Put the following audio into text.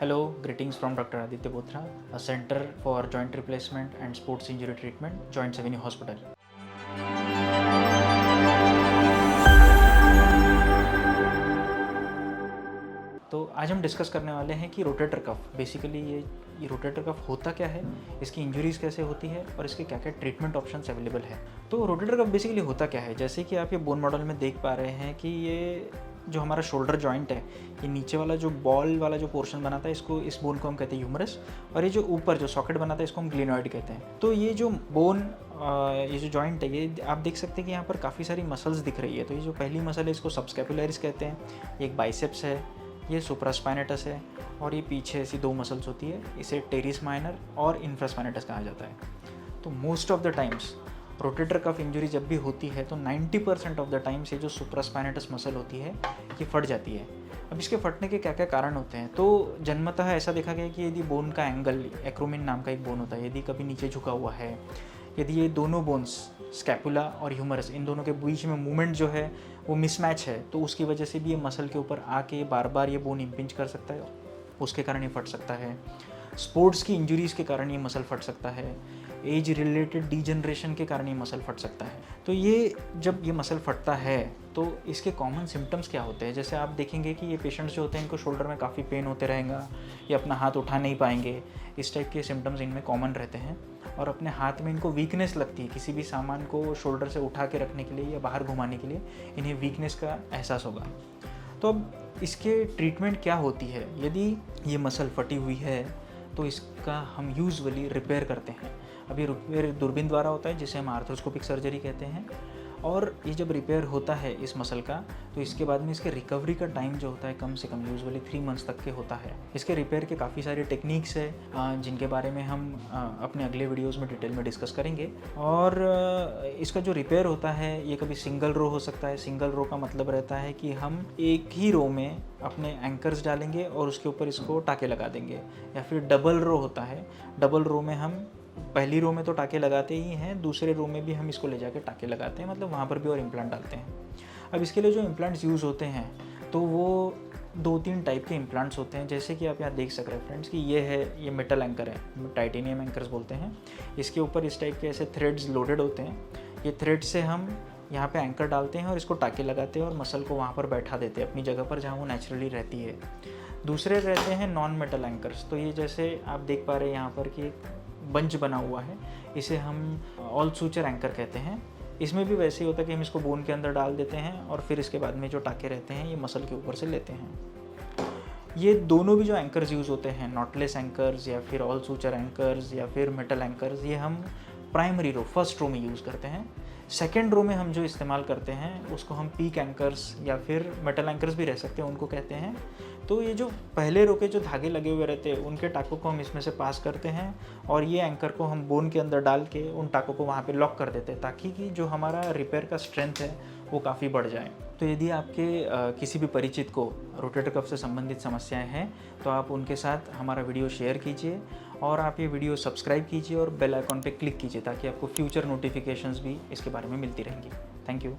Hello, greetings from Dr. Aditya Bothra, a Center for Joint Replacement and Sports Injury Treatment, Joint Avenue Hospital. तो आज हम discuss करने वाले हैं कि रोटेटर कफ बेसिकली ये रोटेटर कफ होता क्या है, इसकी इंजरीज़ कैसे होती है और इसके क्या क्या ट्रीटमेंट ऑप्शंस अवेलेबल है। तो रोटेटर कफ बेसिकली होता क्या है, जैसे कि आप ये बोन मॉडल में देख पा रहे हैं कि ये जो हमारा शोल्डर जॉइंट है, ये नीचे वाला जो बॉल वाला जो पोर्शन बनाता है, इसको इस बोन को हम कहते हैं ह्यूमरस, और ये जो ऊपर जो सॉकेट बनाता है इसको हम ग्लिनॉइड कहते हैं। तो ये जो बोन ये जो जॉइंट है, ये आप देख सकते हैं कि यहाँ पर काफ़ी सारी मसल्स दिख रही है। तो ये जो पहली मसल है इसको सबस्कैपुलरिस कहते हैं, एक बाइसेप्स है, ये सुप्रास्पाइनेटस है, और ये पीछे ऐसी दो मसल्स होती है, इसे टेरिस माइनर और इंफ्रास्पाइनेटस कहा जाता है। तो most of the times rotator cuff injury जब भी होती है तो 90% ऑफ द टाइम्स ये जो सुप्रास्पाइनेटस मसल होती है ये फट जाती है। अब इसके फटने के क्या क्या कारण होते हैं, तो जन्मतः ऐसा देखा गया कि यदि बोन का एंगल, एक्रोमिन नाम का एक बोन होता है, यदि कभी नीचे झुका हुआ है, यदि ये दोनों बोन्स स्कैपुला और ह्यूमरस इन दोनों के बीच में मूवमेंट जो है वो मिसमैच है, तो उसकी वजह से भी ये मसल के ऊपर आके बार बार ये बोन इम्पिंच कर सकता है, उसके कारण ये फट सकता है। स्पोर्ट्स की इंजरीज़ के कारण ये मसल फट सकता है, एज रिलेटेड डीजनरेशन के कारण ये मसल फट सकता है। तो ये जब ये मसल फटता है तो इसके कॉमन सिम्टम्स क्या होते हैं, जैसे आप देखेंगे कि ये पेशेंट्स जो होते हैं इनको शोल्डर में काफ़ी पेन होते रहेगा, ये अपना हाथ उठा नहीं पाएंगे, इस टाइप के सिम्टम्स इनमें कॉमन रहते हैं। और अपने हाथ में इनको वीकनेस लगती है, किसी भी सामान को शोल्डर से उठा के रखने के लिए या बाहर घुमाने के लिए इन्हें वीकनेस का एहसास होगा। तो अब इसके ट्रीटमेंट क्या होती है, यदि ये मसल फटी हुई है तो इसका हम यूजुअली रिपेयर करते हैं। अभी रिपेयर दूरबीन द्वारा होता है, जिसे हम आर्थ्रोस्कोपिक सर्जरी कहते हैं। और ये जब रिपेयर होता है इस मसल का, तो इसके बाद में इसके रिकवरी का टाइम जो होता है कम से कम यूजुअली 3 मंथ्स तक के होता है। इसके रिपेयर के काफ़ी सारे टेक्निक्स है जिनके बारे में हम अपने अगले वीडियोस में डिटेल में डिस्कस करेंगे। और इसका जो रिपेयर होता है ये कभी सिंगल रो हो सकता है। सिंगल रो का मतलब रहता है कि हम एक ही रो में अपने एंकर्स डालेंगे और उसके ऊपर इसको टाके लगा देंगे, या फिर डबल रो होता है। डबल रो में हम पहली रो में तो टाके लगाते ही हैं, दूसरे रो में भी हम इसको ले जाके टाके लगाते हैं, मतलब वहाँ पर भी और इम्प्लांट डालते हैं। अब इसके लिए जो इम्प्लांट्स यूज़ होते हैं तो वो 2-3 टाइप के इम्प्लांट्स होते हैं, जैसे कि आप यहाँ देख सक रहे हैं फ्रेंड्स कि ये है, ये मेटल एंकर है, टाइटेनियम एंकर्स बोलते हैं। इसके ऊपर इस टाइप के ऐसे थ्रेड्स लोडेड होते हैं। ये थ्रेड से हम यहाँ पे एंकर डालते हैं और इसको टाके लगाते हैं और मसल को वहाँ पर बैठा देते हैं अपनी जगह पर जहाँ वो नेचुरली रहती है। दूसरे रहते हैं नॉन मेटल एंकर्स। तो ये जैसे आप देख पा रहे हैं यहाँ पर कि एक बंच बना हुआ है, इसे हम ऑल सूचर एंकर कहते हैं। इसमें भी वैसे ही होता है कि हम इसको बोन के अंदर डाल देते हैं और फिर इसके बाद में जो टाके रहते हैं ये मसल के ऊपर से लेते हैं। ये दोनों भी जो एंकर्स यूज़ होते हैं, नॉटलेस एंकर्स या फिर ऑल सूचर एंकर्स या फिर मेटल एंकर्स, ये हम प्राइमरी रो, फर्स्ट रो में यूज़ करते हैं। सेकेंड रो में हम जो इस्तेमाल करते हैं उसको हम पीक एंकर्स या फिर मेटल एंकर्स भी रह सकते हैं, उनको कहते हैं। तो ये जो पहले रो के जो धागे लगे हुए रहते हैं उनके टाकों को हम इसमें से पास करते हैं और ये एंकर को हम बोन के अंदर डाल के उन टाकों को वहाँ पे लॉक कर देते हैं, ताकि कि जो हमारा रिपेयर का स्ट्रेंथ है वो काफ़ी बढ़ जाए। तो यदि आपके किसी भी परिचित को रोटेटर कफ से संबंधित समस्याएं हैं तो आप उनके साथ हमारा वीडियो शेयर कीजिए और आप ये वीडियो सब्सक्राइब कीजिए और बेल आइकॉन पे क्लिक कीजिए, ताकि आपको फ्यूचर नोटिफिकेशंस भी इसके बारे में मिलती रहेंगी। Thank you.